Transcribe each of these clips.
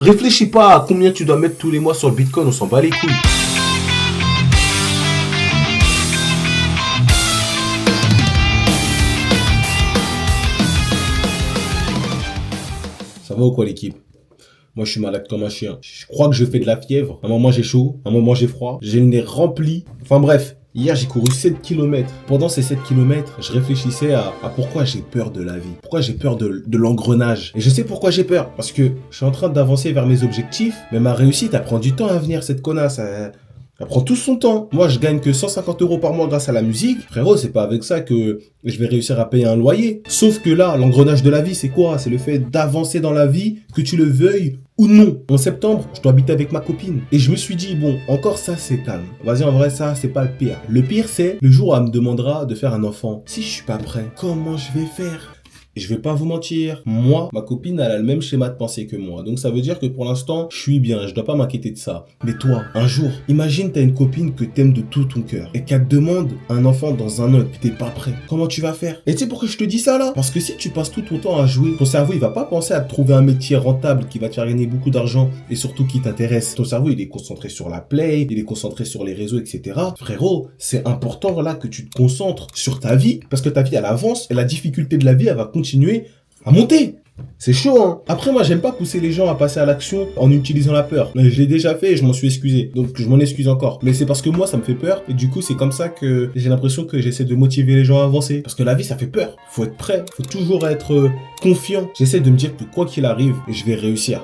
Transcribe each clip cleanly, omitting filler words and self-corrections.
Réfléchis pas à combien tu dois mettre tous les mois sur le Bitcoin, on s'en bat les couilles. Ça va ou quoi l'équipe? Moi je suis malade comme un chien. Je crois que je fais de la fièvre. Un moment j'ai chaud, un moment j'ai froid. J'ai le nez rempli. Enfin bref, hier j'ai couru 7 km. Pendant ces 7 km, je réfléchissais à pourquoi j'ai peur de la vie. Pourquoi j'ai peur de l'engrenage. Et je sais pourquoi j'ai peur. Parce que je suis en train d'avancer vers mes objectifs. Mais ma réussite, elle prend du temps à venir, cette connasse. Elle prend tout son temps. Moi, je gagne que 150 € par mois grâce à la musique. Frérot, c'est pas avec ça que je vais réussir à payer un loyer. Sauf que là, l'engrenage de la vie, c'est quoi? C'est le fait d'avancer dans la vie, que tu le veuilles ou non. En septembre, je dois habiter avec ma copine. Et je me suis dit, bon, encore ça, c'est calme. Vas-y, en vrai, ça, c'est pas le pire. Le pire, c'est le jour où elle me demandera de faire un enfant. Si je suis pas prêt, comment je vais faire? Et je vais pas vous mentir, moi, ma copine, elle a le même schéma de pensée que moi. Donc ça veut dire que pour l'instant, je suis bien, je dois pas m'inquiéter de ça. Mais toi, un jour, imagine t'as une copine que t'aimes de tout ton cœur et qu'elle te demande un enfant dans un an et que t'es pas prêt. Comment tu vas faire? Et tu sais pourquoi je te dis ça là? Parce que si tu passes tout ton temps à jouer, ton cerveau, il va pas penser à te trouver un métier rentable qui va te faire gagner beaucoup d'argent et surtout qui t'intéresse. Ton cerveau, il est concentré sur la play, il est concentré sur les réseaux, etc. Frérot, c'est important là que tu te concentres sur ta vie parce que ta vie, elle avance et la difficulté de la vie, elle va continuer à monter. C'est chaud, hein. Après, moi, j'aime pas pousser les gens à passer à l'action en utilisant la peur. Je l'ai déjà fait et je m'en suis excusé. Donc, je m'en excuse encore. Mais c'est parce que moi, ça me fait peur. Et du coup, c'est comme ça que j'ai l'impression que j'essaie de motiver les gens à avancer. Parce que la vie, ça fait peur. Faut être prêt. Faut toujours être confiant. J'essaie de me dire que quoi qu'il arrive, je vais réussir.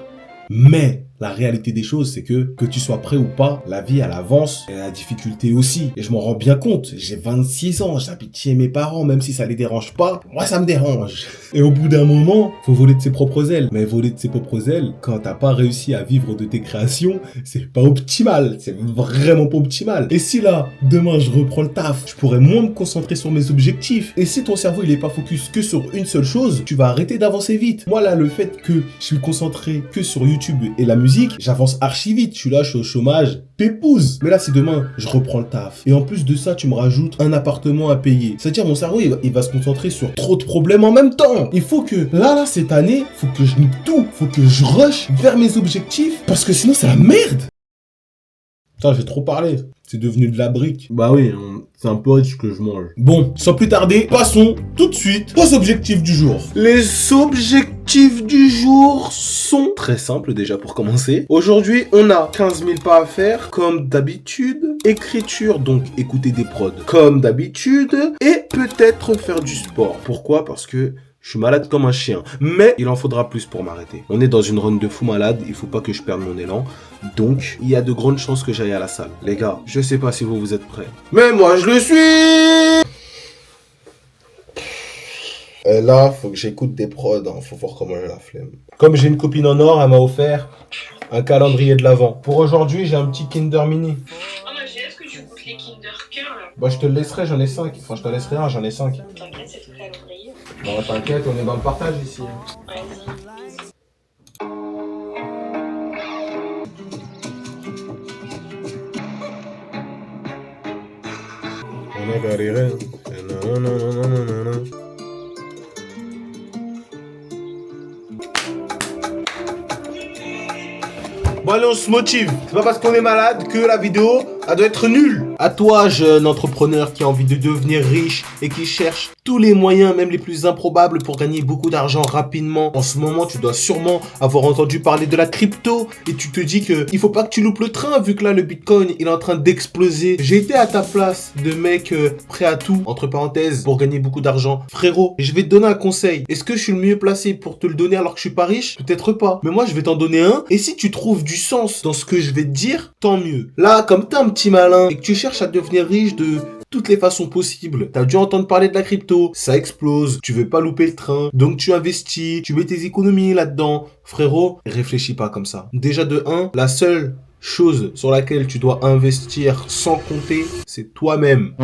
Mais la réalité des choses, c'est que tu sois prêt ou pas, la vie, elle avance et la difficulté aussi. Et je m'en rends bien compte. J'ai 26 ans, j'habite chez mes parents, même si ça les dérange pas. Moi, ça me dérange. Et au bout d'un moment, faut voler de ses propres ailes. Mais voler de ses propres ailes, quand t'as pas réussi à vivre de tes créations, c'est pas optimal. C'est vraiment pas optimal. Et si là, demain, je reprends le taf, je pourrais moins me concentrer sur mes objectifs. Et si ton cerveau, il est pas focus que sur une seule chose, tu vas arrêter d'avancer vite. Moi, là, le fait que je suis concentré que sur YouTube et la musique, j'avance archi vite. Je suis au chômage, pépouze. Mais là, si demain, je reprends le taf, et en plus de ça, tu me rajoutes un appartement à payer. C'est-à-dire, mon cerveau, il va se concentrer sur trop de problèmes en même temps. Il faut que, là, cette année, faut que je nique tout. Faut que je rush vers mes objectifs, parce que sinon, c'est la merde. Putain, j'ai trop parlé. C'est devenu de la brique. Bah oui, c'est un peu riche que je mange. Bon, sans plus tarder, passons tout de suite aux objectifs du jour. Les objectifs du jour sont très simples déjà pour commencer. Aujourd'hui, on a 15 000 pas à faire, comme d'habitude. Écriture, donc écouter des prods, comme d'habitude. Et peut-être faire du sport. Pourquoi? Parce que je suis malade comme un chien, mais il en faudra plus pour m'arrêter. On est dans une run de fou malade, il faut pas que je perde mon élan. Donc, il y a de grandes chances que j'aille à la salle. Les gars, je sais pas si vous êtes prêts. Mais moi, je le suis! Et là, faut que j'écoute des prods, hein. Faut voir comment j'ai la flemme. Comme j'ai une copine en or, elle m'a offert un calendrier de l'Avent. Pour aujourd'hui, j'ai un petit Kinder Mini. Oh ma chérie, est-ce que tu goûtes les Kinder Cœur là? Bah, je te le laisserai, j'en ai 5. Enfin, je te laisserai un, j'en ai 5. T'inquiète, c'est tout calendrier. Non, t'inquiète, on est dans le partage ici. Vas-y, bisous. On a galéré. Nanana. Bon allez, on se motive. C'est pas parce qu'on est malade que la vidéo, elle doit être nulle. À toi, jeune entrepreneur qui a envie de devenir riche et qui cherche tous les moyens, même les plus improbables, pour gagner beaucoup d'argent rapidement. En ce moment, tu dois sûrement avoir entendu parler de la crypto et tu te dis que il faut pas que tu loupes le train vu que là, le Bitcoin, il est en train d'exploser. J'ai été à ta place de mec prêt à tout, entre parenthèses, pour gagner beaucoup d'argent. Frérot, je vais te donner un conseil. Est-ce que je suis le mieux placé pour te le donner alors que je suis pas riche? Peut-être pas. Mais moi, je vais t'en donner un. Et si tu trouves du sens dans ce que je vais te dire, tant mieux. Là, comme t'es un petit malin et que tu cherches à devenir riche de toutes les façons possibles, t'as dû entendre parler de la crypto, ça explose, tu veux pas louper le train, donc tu investis, tu mets tes économies là-dedans. Frérot, réfléchis pas comme ça. Déjà de 1, la seule chose sur laquelle tu dois investir sans compter, c'est toi-même.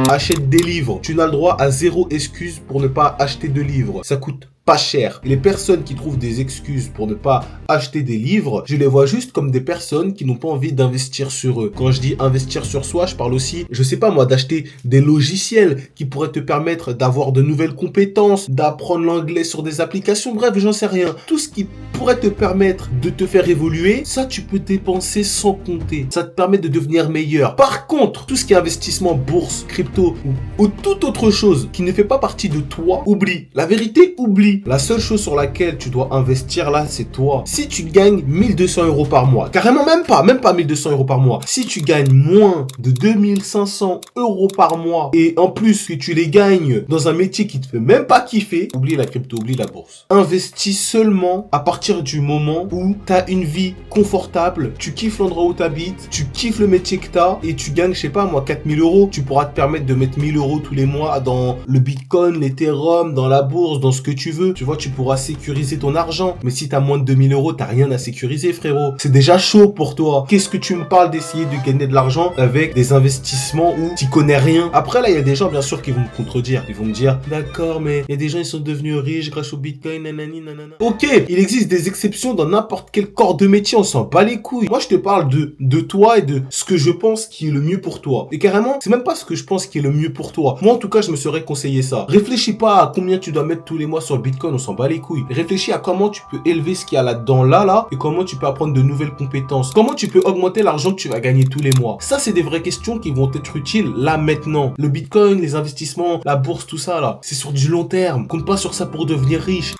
Achète des livres. Tu n'as le droit à 0 excuse pour ne pas acheter de livres. Ça coûte pas cher. Et les personnes qui trouvent des excuses pour ne pas acheter des livres, je les vois juste comme des personnes qui n'ont pas envie d'investir sur eux. Quand je dis investir sur soi, je parle aussi, je sais pas moi, d'acheter des logiciels qui pourraient te permettre d'avoir de nouvelles compétences, d'apprendre l'anglais sur des applications, bref, j'en sais rien. Tout ce qui pourrait te permettre de te faire évoluer, ça tu peux dépenser sans compter. Ça te permet de devenir meilleur. Par contre, tout ce qui est investissement, bourse, crypto ou toute autre chose qui ne fait pas partie de toi, oublie. La vérité, oublie. La seule chose sur laquelle tu dois investir là, c'est toi. Si tu gagnes 1200 euros par mois, carrément même pas 1200 euros par mois. Si tu gagnes moins de 2500 euros par mois et en plus que tu les gagnes dans un métier qui te fait même pas kiffer, oublie la crypto, oublie la bourse. Investis seulement à partir du moment où tu as une vie confortable, tu kiffes l'endroit où tu habites, tu kiffes le métier que tu as et tu gagnes, je sais pas moi, 4000 euros. Tu pourras te permettre de mettre 1000 euros tous les mois dans le Bitcoin, l'Ethereum, dans la bourse, dans ce que tu veux. Tu vois, tu pourras sécuriser ton argent. Mais si tu as moins de 2000 euros, t'as rien à sécuriser, frérot. C'est déjà chaud pour toi. Qu'est-ce que tu me parles d'essayer de gagner de l'argent avec des investissements où tu connais rien? Après, là, il y a des gens, bien sûr, qui vont me contredire. Ils vont me dire, d'accord, mais il y a des gens, ils sont devenus riches grâce au Bitcoin, nanani, nanana. Ok, il existe des exceptions dans n'importe quel corps de métier, on s'en bat les couilles. Moi, je te parle de toi et de ce que je pense qui est le mieux pour toi. Et carrément, c'est même pas ce que je pense qui est le mieux pour toi. Moi, en tout cas, je me serais conseillé ça. Réfléchis pas à combien tu dois mettre tous les mois sur le Bitcoin, on s'en bat les couilles. Réfléchis à comment tu peux élever ce qu'il y a là-dedans, là, et comment tu peux apprendre de nouvelles compétences. Comment tu peux augmenter l'argent que tu vas gagner tous les mois. Ça, c'est des vraies questions qui vont être utiles là, maintenant. Le Bitcoin, les investissements, la bourse, tout ça, là, c'est sur du long terme. Compte pas sur ça pour devenir riche.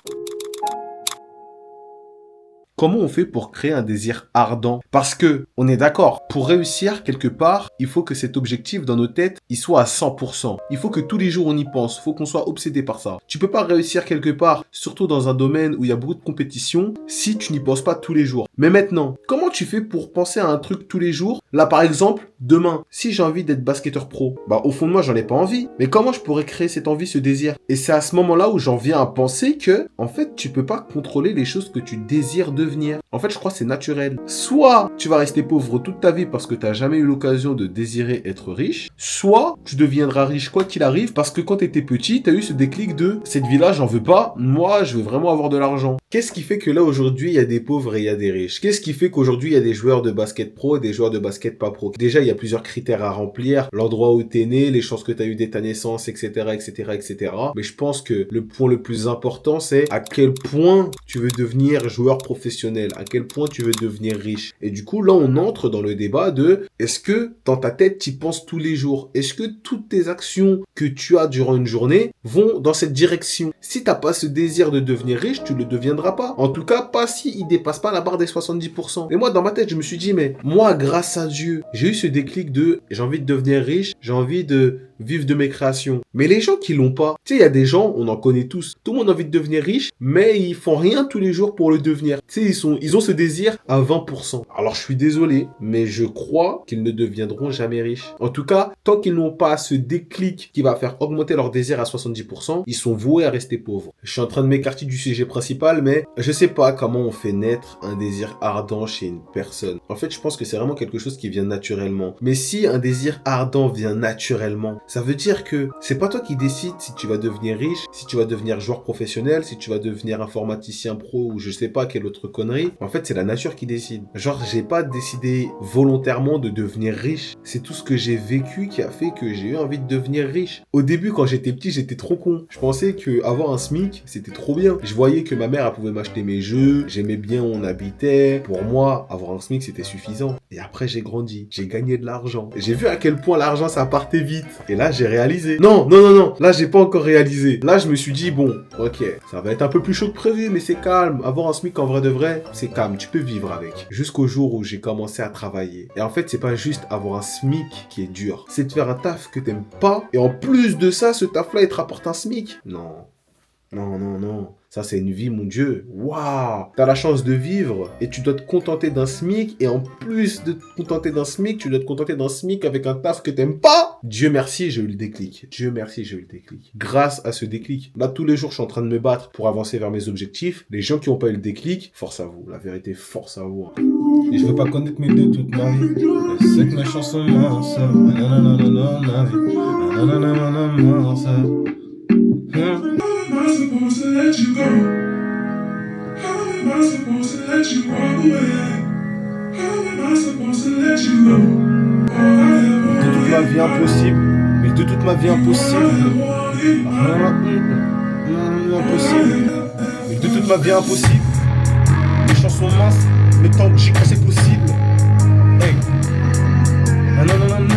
Comment on fait pour créer un désir ardent? Parce que, on est d'accord, pour réussir quelque part, il faut que cet objectif dans nos têtes, il soit à 100%. Il faut que tous les jours on y pense, il faut qu'on soit obsédé par ça. Tu peux pas réussir quelque part, surtout dans un domaine où il y a beaucoup de compétition, si tu n'y penses pas tous les jours. Mais maintenant, comment tu fais pour penser à un truc tous les jours? Là par exemple, demain, si j'ai envie d'être basketteur pro, bah au fond de moi j'en ai pas envie. Mais comment je pourrais créer cette envie, ce désir? Et c'est à ce moment-là où j'en viens à penser que, en fait, tu peux pas contrôler les choses que tu désires devenir. En fait, je crois que c'est naturel. Soit tu vas rester pauvre toute ta vie parce que tu n'as jamais eu l'occasion de désirer être riche, soit tu deviendras riche quoi qu'il arrive parce que quand tu étais petit, tu as eu ce déclic de cette vie-là, j'en veux pas, moi je veux vraiment avoir de l'argent. Qu'est-ce qui fait que là aujourd'hui, il y a des pauvres et il y a des riches? Qu'est-ce qui fait qu'aujourd'hui, il y a des joueurs de basket pro et des joueurs de basket pas pro? Déjà, il y a plusieurs critères à remplir, l'endroit où tu es né, les chances que tu as eu dès ta naissance, etc., etc., etc. Mais je pense que le point le plus important, c'est à quel point tu veux devenir joueur professionnel, à quel point tu veux devenir riche. Et du coup, là, on entre dans le débat de est-ce que dans ta tête, tu y penses tous les jours? Est-ce que toutes tes actions que tu as durant une journée vont dans cette direction? Si t'as pas ce désir de devenir riche, tu le deviendras pas. En tout cas, pas si il dépasse pas la barre des 70%. Et moi, dans ma tête, je me suis dit, mais moi, grâce à Dieu, j'ai eu ce déclic de j'ai envie de devenir riche, j'ai envie de vivre de mes créations. Mais les gens qui l'ont pas, tu sais, il y a des gens, on en connaît tous, tout le monde a envie de devenir riche, mais ils font rien tous les jours pour le devenir. Tu sais, ils ont ce désir à 20%. Alors, je suis désolé, mais je crois qu'ils ne deviendront jamais riches. En tout cas, tant qu'ils n'ont pas ce déclic qui va faire augmenter leur désir à 70%, ils sont voués à rester pauvres. Je suis en train de m'écarter du sujet principal, mais je sais pas comment on fait naître un désir ardent chez une personne. En fait, je pense que c'est vraiment quelque chose qui vient naturellement. Mais si un désir ardent vient naturellement, ça veut dire que c'est pas toi qui décides si tu vas devenir riche, si tu vas devenir joueur professionnel, si tu vas devenir informaticien pro ou je sais pas quelle autre connerie. En fait, c'est la nature qui décide. Genre, j'ai pas décidé volontairement de devenir riche. C'est tout ce que j'ai vécu qui a fait que j'ai eu envie de devenir riche. Au début, quand j'étais petit, j'étais trop con. Je pensais que avoir un SMIC, c'était trop bien. Je voyais que ma mère, elle pouvait m'acheter mes jeux. J'aimais bien où on habitait. Pour moi, avoir un SMIC, c'était suffisant. Et après, j'ai grandi. J'ai gagné de l'argent. J'ai vu à quel point l'argent, ça partait vite. Et là, j'ai réalisé. Non. Là, j'ai pas encore réalisé. Là, je me suis dit, bon, ok, ça va être un peu plus chaud que prévu, mais c'est calme. Avoir un SMIC en vrai de vrai, c'est calme. Tu peux vivre avec. Jusqu'au jour où j'ai commencé à travailler. Et en fait, c'est pas juste avoir un SMIC qui est dur. C'est de faire un taf que t'aimes pas. Et en plus de ça, ce taf-là, il te rapporte un SMIC. Non. Ça, c'est une vie, mon Dieu. Waouh! T'as la chance de vivre et tu dois te contenter d'un SMIC. Et en plus de te contenter d'un SMIC, tu dois te contenter d'un SMIC avec un taf que t'aimes pas. Dieu merci, j'ai eu le déclic. Grâce à ce déclic. Là, tous les jours, je suis en train de me battre pour avancer vers mes objectifs. Les gens qui n'ont pas eu le déclic, force à vous. La vérité, force à vous. Et je veux pas connaître mes deux toute ma vie. Je sais que mes chansons mentent. Nanana, ma vie. Nanana, ma vie. Am I supposed to let you you go? How am I supposed to let you walk away? How am I supposed to let you go? De toute ma vie impossible, mais de toute ma vie impossible. Impossible. Mais de toute ma vie impossible. Les chansons minces, mais tant que j'y crois c'est possible. Hey. Ah non, non, non, non.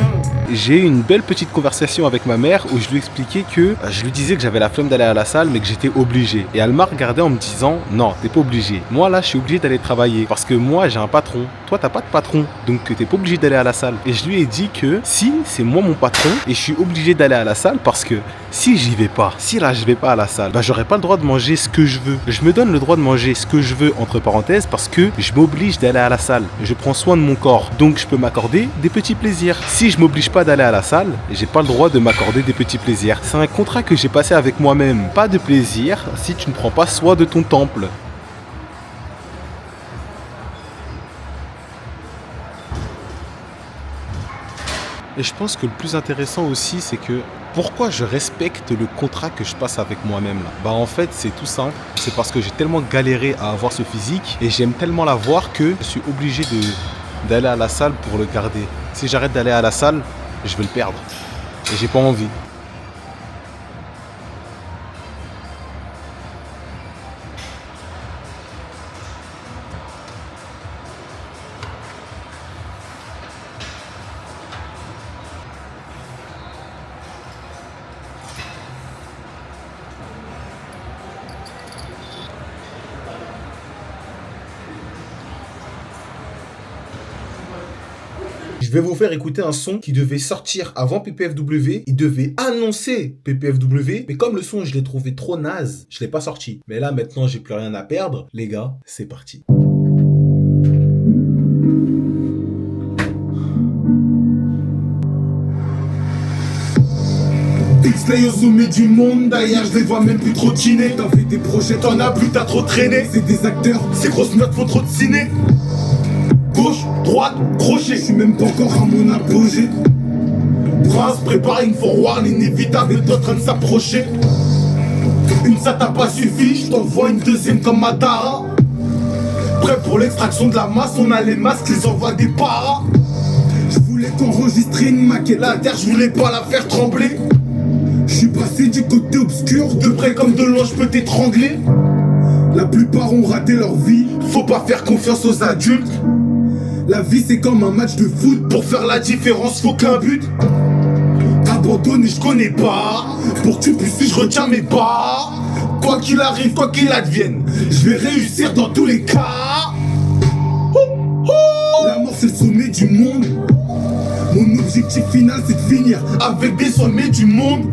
J'ai eu une belle petite conversation avec ma mère où je lui expliquais que je lui disais que j'avais la flemme d'aller à la salle mais que j'étais obligé. Et elle m'a regardé en me disant non, t'es pas obligé. Moi là je suis obligé d'aller travailler parce que moi j'ai un patron. Toi t'as pas de patron donc t'es pas obligé d'aller à la salle. Et je lui ai dit que si c'est moi mon patron et je suis obligé d'aller à la salle parce que si j'y vais pas, si là je vais pas à la salle, bah j'aurai pas le droit de manger ce que je veux. Je me donne le droit de manger ce que je veux entre parenthèses parce que je m'oblige d'aller à la salle. Je prends soin de mon corps donc je peux m'accorder des petits plaisirs. Si je m'oblige pas d'aller à la salle, j'ai pas le droit de m'accorder des petits plaisirs. C'est un contrat que j'ai passé avec moi-même. Pas de plaisir si tu ne prends pas soin de ton temple. Et je pense que le plus intéressant aussi, c'est que pourquoi je respecte le contrat que je passe avec moi-même là? Bah en fait, c'est tout simple. C'est parce que j'ai tellement galéré à avoir ce physique et j'aime tellement l'avoir que je suis obligé d'aller à la salle pour le garder. Si j'arrête d'aller à la salle, je vais le perdre. Et j'ai pas envie. Je vais vous faire écouter un son qui devait sortir avant PPFW. Il devait annoncer PPFW. Mais comme le son, je l'ai trouvé trop naze, je l'ai pas sorti. Mais là, maintenant, j'ai plus rien à perdre. Les gars, c'est parti. X-Lay au sommet du monde, derrière je les vois même plus trottiner. T'as fait des projets, t'en as plus, t'as trop traîné. C'est des acteurs, ces grosses notes font trop de ciné. Gauche, droite, crochet, je suis même pas encore à mon apogée. Prince, prépare une forward, l'inévitable est en train de s'approcher. Une ça t'a pas suffi, je t'envoie une deuxième comme Matara. Prêt pour l'extraction de la masse, on a les masques, ils envoient des paras. Je voulais t'enregistrer une maquette, la terre, je voulais pas la faire trembler. Je suis passé du côté obscur, de près comme de loin, je peux t'étrangler. La plupart ont raté leur vie, faut pas faire confiance aux adultes. La vie c'est comme un match de foot, pour faire la différence faut qu'un but. Abandonné je connais pas, pour que tu puisses je retiens mes pas. Quoi qu'il arrive, quoi qu'il advienne, je vais réussir dans tous les cas. La mort c'est le sommet du monde. Mon objectif final c'est de finir avec des sommets du monde.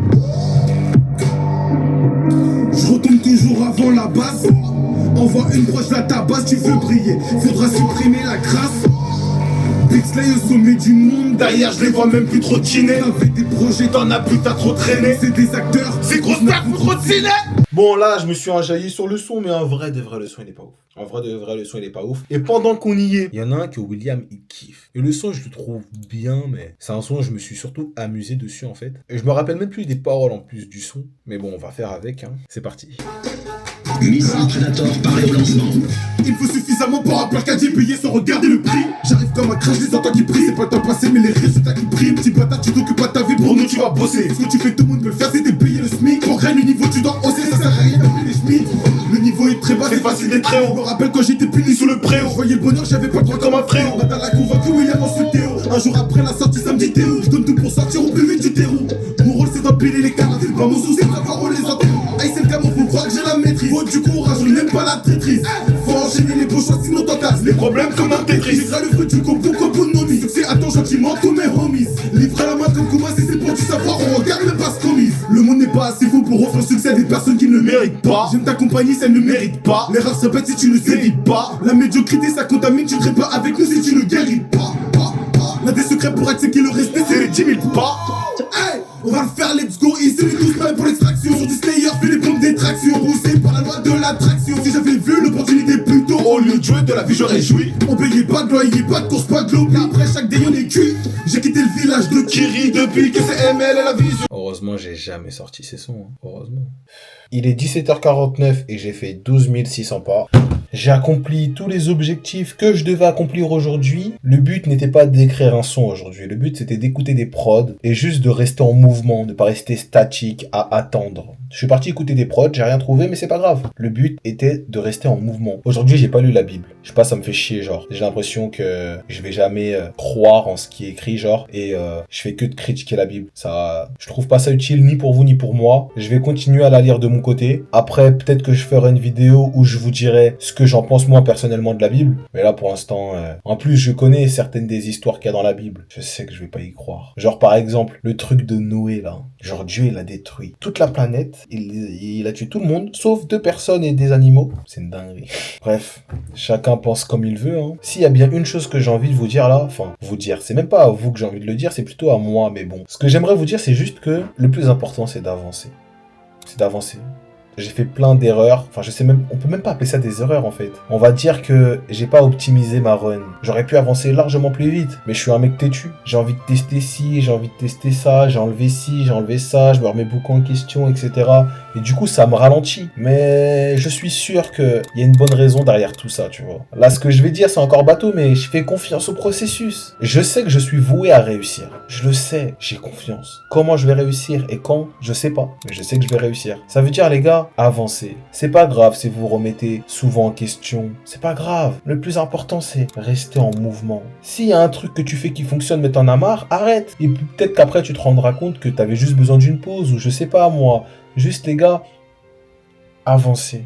Je retombe toujours avant la base. Envoie une broche la tabasse, tu veux briller, faudra supprimer la crasse. X-Lay au sommet du monde, derrière je les vois même plus trottiner. T'avais des projets, t'en as plus, t'as trop traîné. C'est des acteurs, c'est grosses nerfs, faut trop de ciné. Bon là je me suis enjaillé sur le son, mais en vrai de vrai le son il est pas ouf. En vrai de vrai le son il est pas ouf. Et pendant qu'on y est, il y en a un que William il kiffe. Et le son je le trouve bien, mais c'est un son où je me suis surtout amusé dessus en fait. Et je me rappelle même plus des paroles en plus du son. Mais bon on va faire avec hein. C'est parti. Missile Predator paré au lancement. Il faut suffisamment pour un placadier payé sans regarder le prix. J'arrive comme un crash, les entends qui prient. C'est pas le temps passé mais les résultats qui priment. Petit bâtard tu t'occupes pas de ta vie, pour nous tu vas bosser. Ce que tu fais tout le monde peut le faire, c'est de payer le SMIC. Pour gagner le niveau tu dois oser, ça sert à rien d'appeler les schmitts. Le niveau est très bas, c'est facile d'être très haut. Je me rappelle quand j'étais puni sous le préau. Je voyais le bonheur, j'avais pas le droit comme un fréau. Dans la convaincu William en Théo. Un jour après la sortie samedi Théo. Je donne tout pour sortir au plus vite du terreau. Mon rôle c'est d'empiler les cartes. C'est pas mon souci, c'est d'avoir les enterrons. Aïe c'est le gamin, faut croire que j'ai la maîtrise. Faut du courage, je n'aime pas la traîtrise. Faut enchaîner les beaux choix sinon t'en casses. Les problèmes comme un Tetris. J'extrais le fruit du complot comme Bonomi. Succès attends gentiment tous mes homies. Livre à la main comme Kuma, si c'est pour du savoir, on regarde même pas ce qu'on mise. Le monde n'est pas assez fou pour offrir succès à des personnes qui ne le méritent pas. J'aime ta compagnie, ça ne mérite pas. L'erreur se répète si tu ne sévites pas. La médiocrité ça contamine, tu ne serais pas avec nous si tu ne guéris pas. L'un des secrets pour être ce qui le respect, c'est les 10 000 pas. Hey, on va le faire, let's go, ici les 12 prêts pour l'extraction. Sur du Slayer, fais les pompes des tractions. Poussé par la loi de l'attraction. Si j'avais vu l'opportunité plus tôt, au lieu de jouer de la vie, j'aurais joui. On payait pas de loyer, pas de course, pas de globe. Après chaque day, on est cuit. J'ai quitté le village. village de Kiri depuis que c'est ML et la vision. Heureusement, j'ai jamais sorti ces sons. Hein. Heureusement. Il est 17h49 et j'ai fait 12 600 pas. J'ai accompli tous les objectifs que je devais accomplir aujourd'hui. Le but n'était pas d'écrire un son aujourd'hui. Le but, c'était d'écouter des prods et juste de rester en mouvement, de pas rester statique à attendre. Je suis parti écouter des prods, j'ai rien trouvé, mais c'est pas grave. Le but était de rester en mouvement. Aujourd'hui, j'ai pas lu la Bible. Je sais pas, ça me fait chier, genre. J'ai l'impression que je vais jamais croire en ce qui est écrit, genre. Et je fais que de critiquer la Bible. Ça, je trouve pas ça utile ni pour vous ni pour moi. Je vais continuer à la lire de mon côté. Après, peut-être que je ferai une vidéo où je vous dirai ce que j'en pense moi personnellement de la Bible. Mais là, pour l'instant, en plus, je connais certaines des histoires qu'il y a dans la Bible. Je sais que je vais pas y croire. Genre, par exemple, le truc de Noé, là. Genre, Dieu, il a détruit toute la planète. Il a tué tout le monde, sauf 2 personnes et des animaux. C'est une dinguerie. Bref, chacun pense comme il veut. Hein. S'il y a bien une chose que j'ai envie de vous dire là, enfin, vous dire, c'est même pas à vous que j'ai envie de le dire, c'est plutôt à moi, mais bon. Ce que j'aimerais vous dire, c'est juste que le plus important, c'est d'avancer. C'est d'avancer. J'ai fait plein d'erreurs. Enfin, je sais même, on peut même pas appeler ça des erreurs en fait. On va dire que j'ai pas optimisé ma run. J'aurais pu avancer largement plus vite, mais je suis un mec têtu. J'ai envie de tester ci, j'ai envie de tester ça, j'ai enlevé ci, j'ai enlevé ça, je me remets beaucoup en question, etc. Et du coup, ça me ralentit. Mais je suis sûr qu'il y a une bonne raison derrière tout ça, tu vois. Là, ce que je vais dire, c'est encore bateau, mais je fais confiance au processus. Je sais que je suis voué à réussir. Je le sais, j'ai confiance. Comment je vais réussir et quand, je sais pas. Mais je sais que je vais réussir. Ça veut dire, les gars, avancez. C'est pas grave si vous vous remettez souvent en question. C'est pas grave. Le plus important, c'est rester en mouvement. S'il y a un truc que tu fais qui fonctionne mais t'en as marre, arrête. Et peut-être qu'après, tu te rendras compte que t'avais juste besoin d'une pause ou je sais pas, moi. Juste, les gars, avancez.